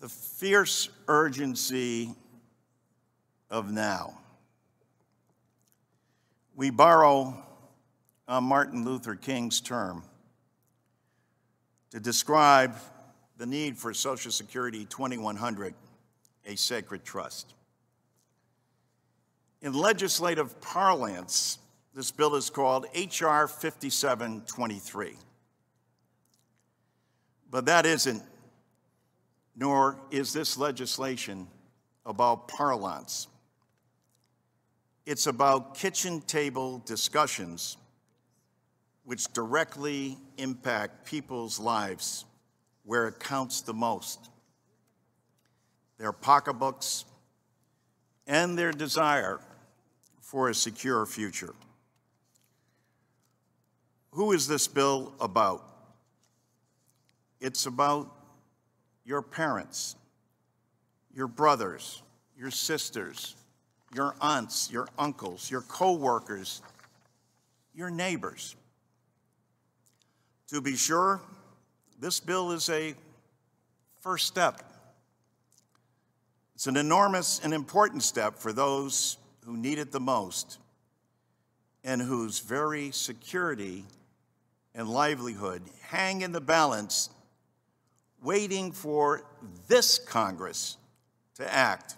The fierce urgency of now. We borrow Martin Luther King's term to describe the need for Social Security 2100, a sacred trust. In legislative parlance, this bill is called H.R. 5723. But that isn't, nor is this legislation about parlance. It's about kitchen table discussions which directly impact people's lives where it counts the most. Their pocketbooks and their desire for a secure future. Who is this bill about? It's about your parents, your brothers, your sisters, your aunts, your uncles, your co-workers, your neighbors. To be sure, this bill is a first step. It's an enormous and important step for those who need it the most and whose very security and livelihood hang in the balance, waiting for this Congress to act.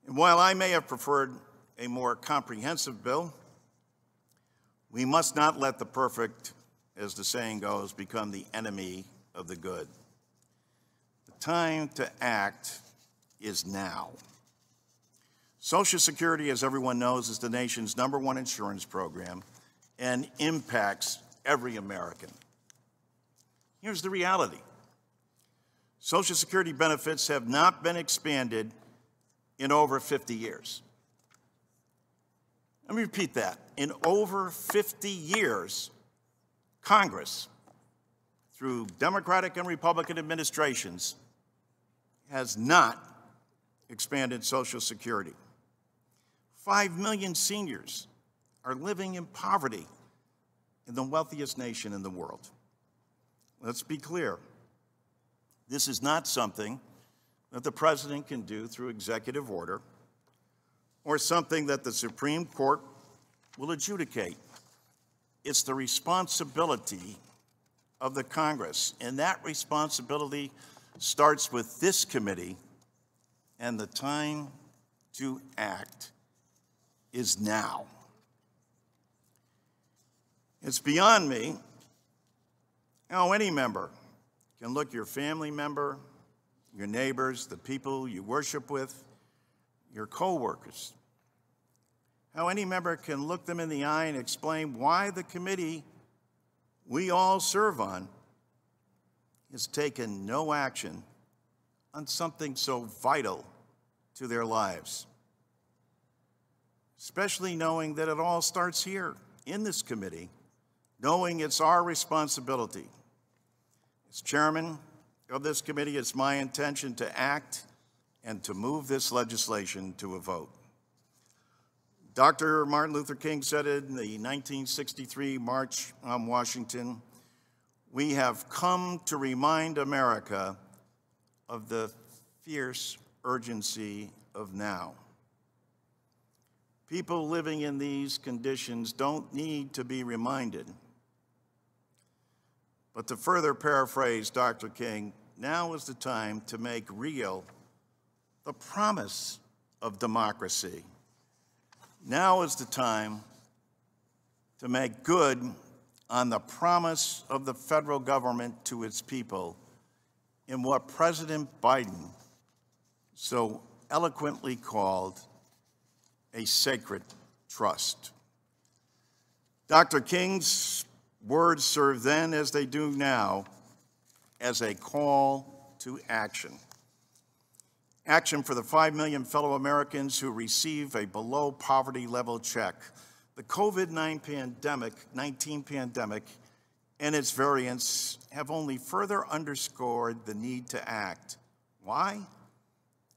And while I may have preferred a more comprehensive bill, we must not let the perfect, as the saying goes, become the enemy of the good. The time to act is now. Social Security, as everyone knows, is the nation's #1 insurance program and impacts every American. Here's the reality. Social Security benefits have not been expanded in over 50 years. Let me repeat that. In over 50 years, Congress, through Democratic and Republican administrations, has not expanded Social Security. 5 million seniors are living in poverty in the wealthiest nation in the world. Let's be clear. This is not something that the president can do through executive order or something that the Supreme Court will adjudicate. It's the responsibility of the Congress, and that responsibility starts with this committee, and the time to act is now. It's beyond me how any member can look your family member, your neighbors, the people you worship with, your co-workers. How any member can look them in the eye and explain why the committee we all serve on has taken no action on something so vital to their lives. Especially knowing that it all starts here in this committee, knowing it's our responsibility. As chairman of this committee, it's my intention to act and to move this legislation to a vote. Dr. Martin Luther King said it in the 1963 March on Washington, "We have come to remind America of the fierce urgency of now." People living in these conditions don't need to be reminded. But to further paraphrase Dr. King, now is the time to make real the promise of democracy. Now is the time to make good on the promise of the federal government to its people in what President Biden so eloquently called a sacred trust. Dr. King's words serve then, as they do now, as a call to action. Action for the 5 million fellow Americans who receive a below poverty level check. The COVID-19 pandemic and its variants have only further underscored the need to act. Why?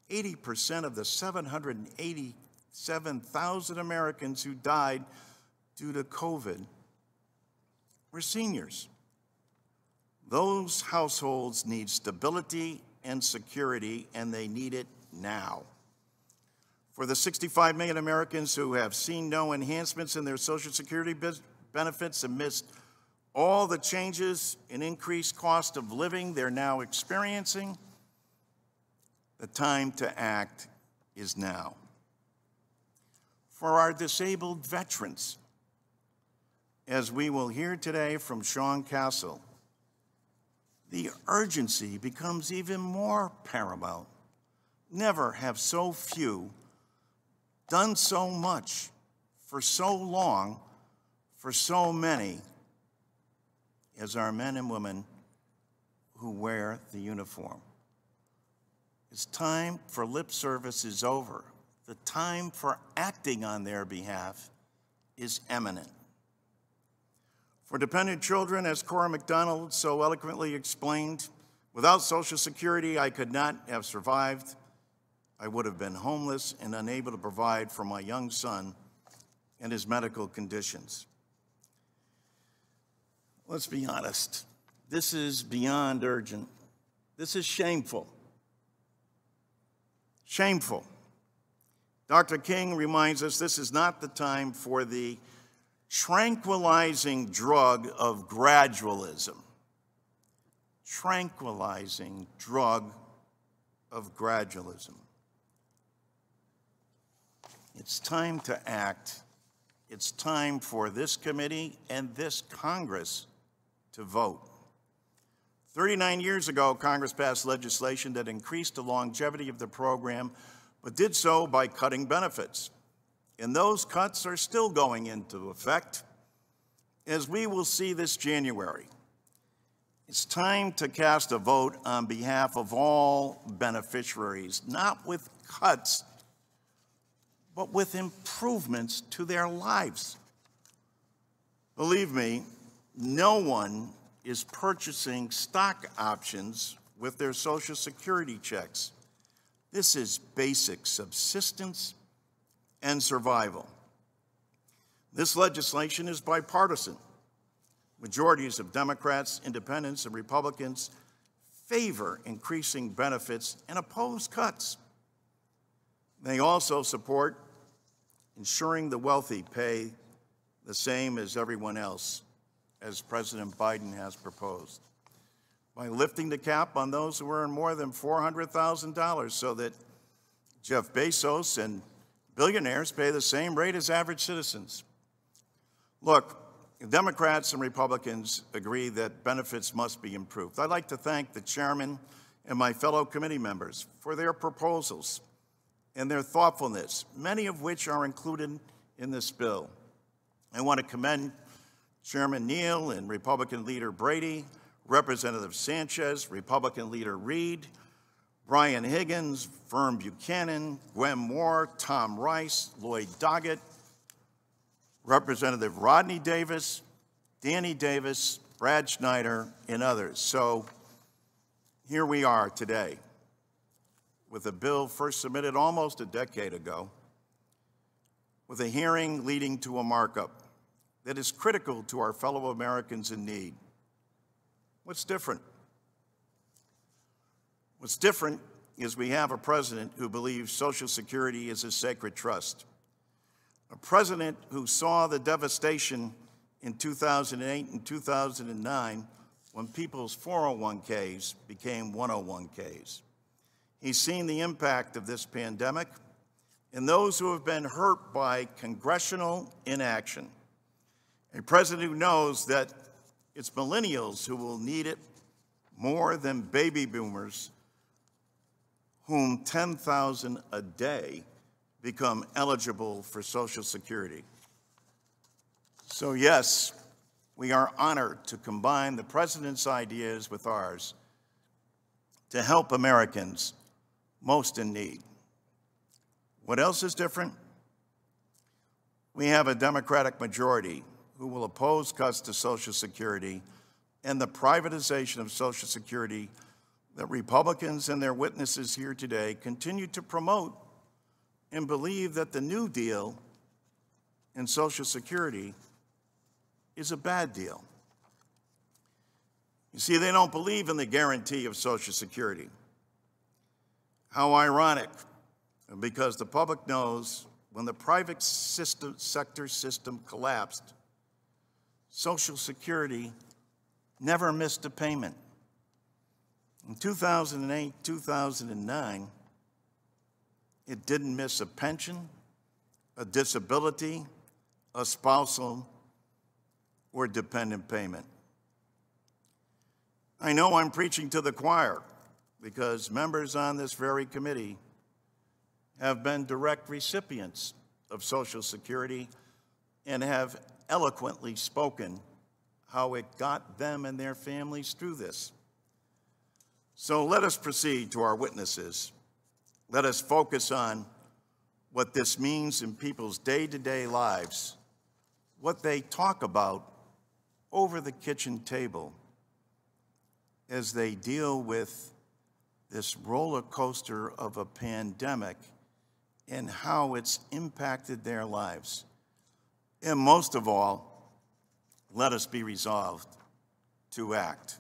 80% of the 787,000 Americans who died due to COVID were seniors. Those households need stability and security, and they need it now. For the 65 million Americans who have seen no enhancements in their Social Security benefits amidst all the changes in increased cost of living they're now experiencing, the time to act is now. For our disabled veterans, as we will hear today from Sean Castle, the urgency becomes even more paramount. Never have so few done so much for so long for so many as our men and women who wear the uniform. It's time for lip service is over. The time for acting on their behalf is imminent. For dependent children, as Cora McDonald so eloquently explained, without Social Security, I could not have survived. I would have been homeless and unable to provide for my young son and his medical conditions. Let's be honest. This is beyond urgent. This is shameful. Shameful. Dr. King reminds us this is not the time for the tranquilizing drug of gradualism. Tranquilizing drug of gradualism. It's time to act. It's time for this committee and this Congress to vote. 39 years ago, Congress passed legislation that increased the longevity of the program, but did so by cutting benefits. And those cuts are still going into effect, as we will see this January. It's time to cast a vote on behalf of all beneficiaries, not with cuts, but with improvements to their lives. Believe me, no one is purchasing stock options with their Social Security checks. This is basic subsistence and survival. This legislation is bipartisan. Majorities of Democrats, Independents, and Republicans favor increasing benefits and oppose cuts. They also support ensuring the wealthy pay the same as everyone else, as President Biden has proposed, by lifting the cap on those who earn more than $400,000 so that Jeff Bezos and billionaires pay the same rate as average citizens. Look, Democrats and Republicans agree that benefits must be improved. I'd like to thank the chairman and my fellow committee members for their proposals and their thoughtfulness, many of which are included in this bill. I want to commend Chairman Neal and Republican Leader Brady, Representative Sanchez, Republican Leader Reed, Brian Higgins, Vern Buchanan, Gwen Moore, Tom Rice, Lloyd Doggett, Representative Rodney Davis, Danny Davis, Brad Schneider, and others. So here we are today with a bill first submitted almost a decade ago, with a hearing leading to a markup that is critical to our fellow Americans in need. What's different? What's different is we have a president who believes Social Security is a sacred trust. A president who saw the devastation in 2008 and 2009 when people's 401ks became 101ks. He's seen the impact of this pandemic and those who have been hurt by congressional inaction. A president who knows that it's millennials who will need it more than baby boomers, whom 10,000 a day become eligible for Social Security. So yes, we are honored to combine the president's ideas with ours to help Americans most in need. What else is different? We have a Democratic majority who will oppose cuts to Social Security and the privatization of Social Security that Republicans and their witnesses here today continue to promote and believe that the New Deal in Social Security is a bad deal. You see, they don't believe in the guarantee of Social Security. How ironic, because the public knows when the private sector system collapsed, Social Security never missed a payment. In 2008, 2009, it didn't miss a pension, a disability, a spousal, or dependent payment. I know I'm preaching to the choir because members on this very committee have been direct recipients of Social Security and have eloquently spoken how it got them and their families through this. So let us proceed to our witnesses. Let us focus on what this means in people's day-to-day lives, what they talk about over the kitchen table as they deal with this roller coaster of a pandemic and how it's impacted their lives. And most of all, let us be resolved to act.